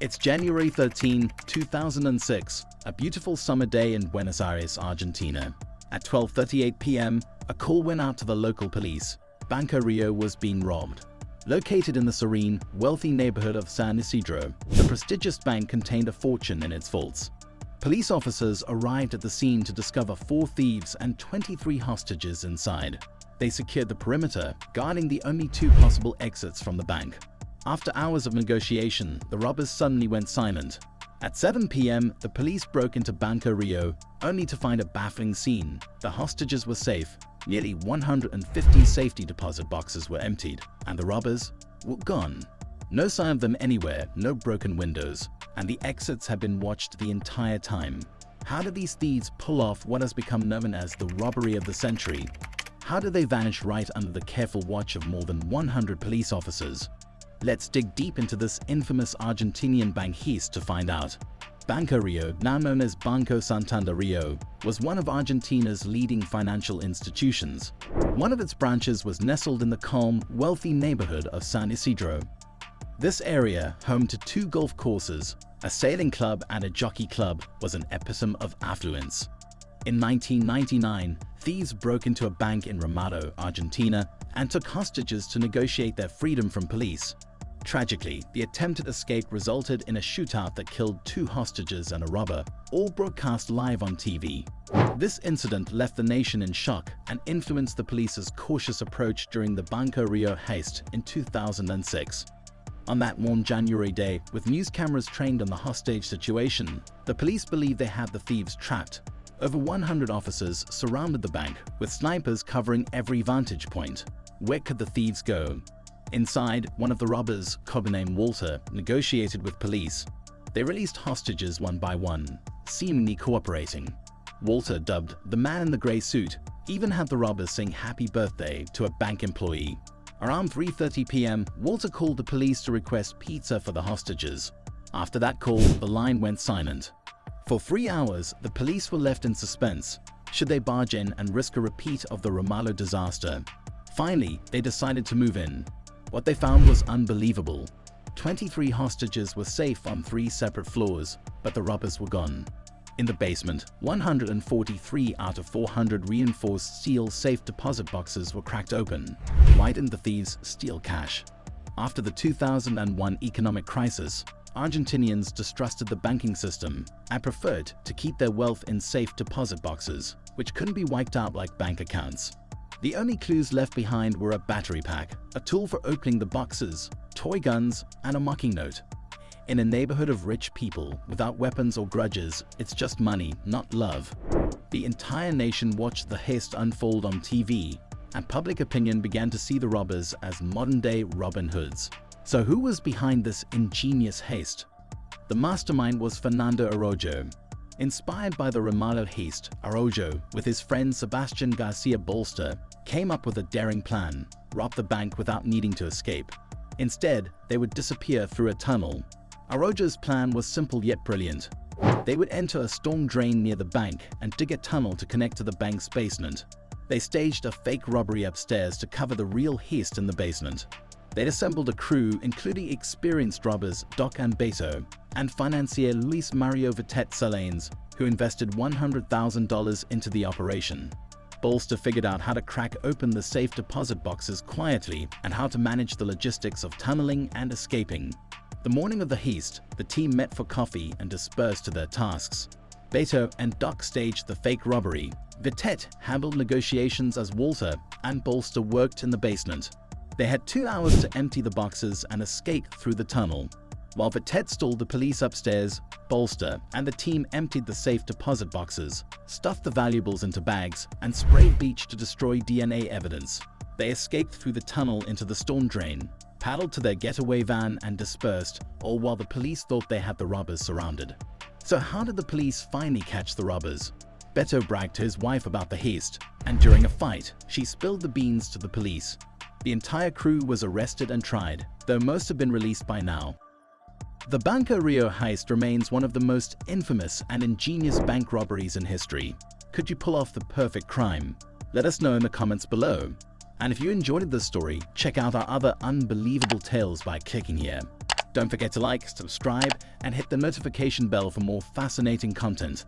It's January 13, 2006, a beautiful summer day in Buenos Aires, Argentina. At 12:38 p.m., a call went out to the local police. Banco Rio was being robbed. Located in the serene, wealthy neighborhood of San Isidro, the prestigious bank contained a fortune in its vaults. Police officers arrived at the scene to discover 4 thieves and 23 hostages inside. They secured the perimeter, guarding the only 2 possible exits from the bank. After hours of negotiation, the robbers suddenly went silent. At 7 p.m., the police broke into Banco Rio, only to find a baffling scene. The hostages were safe. Nearly 150 safety deposit boxes were emptied, and the robbers were gone. No sign of them anywhere, no broken windows, and the exits had been watched the entire time. How did these thieves pull off what has become known as the robbery of the century? How did they vanish right under the careful watch of more than 100 police officers? Let's dig deep into this infamous Argentinian bank heist to find out. Banco Rio, now known as Banco Santander Rio, was one of Argentina's leading financial institutions. One of its branches was nestled in the calm, wealthy neighborhood of San Isidro. This area, home to 2 golf courses, a sailing club and a jockey club, was an epitome of affluence. In 1999, thieves broke into a bank in Ramado, Argentina, and took hostages to negotiate their freedom from police. Tragically, the attempted escape resulted in a shootout that killed 2 hostages and a robber, all broadcast live on TV. This incident left the nation in shock and influenced the police's cautious approach during the Banco Rio heist in 2006. On that warm January day, with news cameras trained on the hostage situation, the police believed they had the thieves trapped. Over 100 officers surrounded the bank, with snipers covering every vantage point. Where could the thieves go? Inside, one of the robbers, codenamed Walter, negotiated with police. They released hostages one by one, seemingly cooperating. Walter, dubbed the man in the grey suit, even had the robbers sing happy birthday to a bank employee. Around 3:30 p.m., Walter called the police to request pizza for the hostages. After that call, the line went silent. For 3 hours, the police were left in suspense. Should they barge in and risk a repeat of the Ramallo disaster? Finally, they decided to move in. What they found was unbelievable. 23 hostages were safe on 3 separate floors, but the robbers were gone. In the basement, 143 out of 400 reinforced steel safe deposit boxes were cracked open. Why didn't the thieves steal cash? After the 2001 economic crisis, Argentinians distrusted the banking system and preferred to keep their wealth in safe deposit boxes, which couldn't be wiped out like bank accounts. The only clues left behind were a battery pack, a tool for opening the boxes, toy guns, and a mocking note. In a neighborhood of rich people, without weapons or grudges, it's just money, not love. The entire nation watched the heist unfold on TV, and public opinion began to see the robbers as modern-day Robin Hoods. So who was behind this ingenious heist? The mastermind was Fernando Araujo. Inspired by the Ramallo heist, Araujo, with his friend Sebastian Garcia Bolster, came up with a daring plan: rob the bank without needing to escape. Instead, they would disappear through a tunnel. Araujo's plan was simple yet brilliant. They would enter a storm drain near the bank and dig a tunnel to connect to the bank's basement. They staged a fake robbery upstairs to cover the real heist in the basement. They'd assembled a crew including experienced robbers Doc and Beto and financier Luis Mario Vitet Salanes, who invested $100,000 into the operation. Bolster figured out how to crack open the safe deposit boxes quietly and how to manage the logistics of tunneling and escaping. The morning of the heist, the team met for coffee and dispersed to their tasks. Beto and Doc staged the fake robbery. Vitet handled negotiations as Walter, and Bolster worked in the basement. They had 2 hours to empty the boxes and escape through the tunnel. While Vitet stalled the police upstairs, Bolster and the team emptied the safe deposit boxes, stuffed the valuables into bags, and sprayed bleach to destroy DNA evidence. They escaped through the tunnel into the storm drain, paddled to their getaway van and dispersed, all while the police thought they had the robbers surrounded. So how did the police finally catch the robbers? Beto bragged to his wife about the heist, and during a fight, she spilled the beans to the police. The entire crew was arrested and tried, though most have been released by now. The Banco Rio heist remains one of the most infamous and ingenious bank robberies in history. Could you pull off the perfect crime? Let us know in the comments below. And if you enjoyed this story, check out our other unbelievable tales by clicking here. Don't forget to like, subscribe, and hit the notification bell for more fascinating content.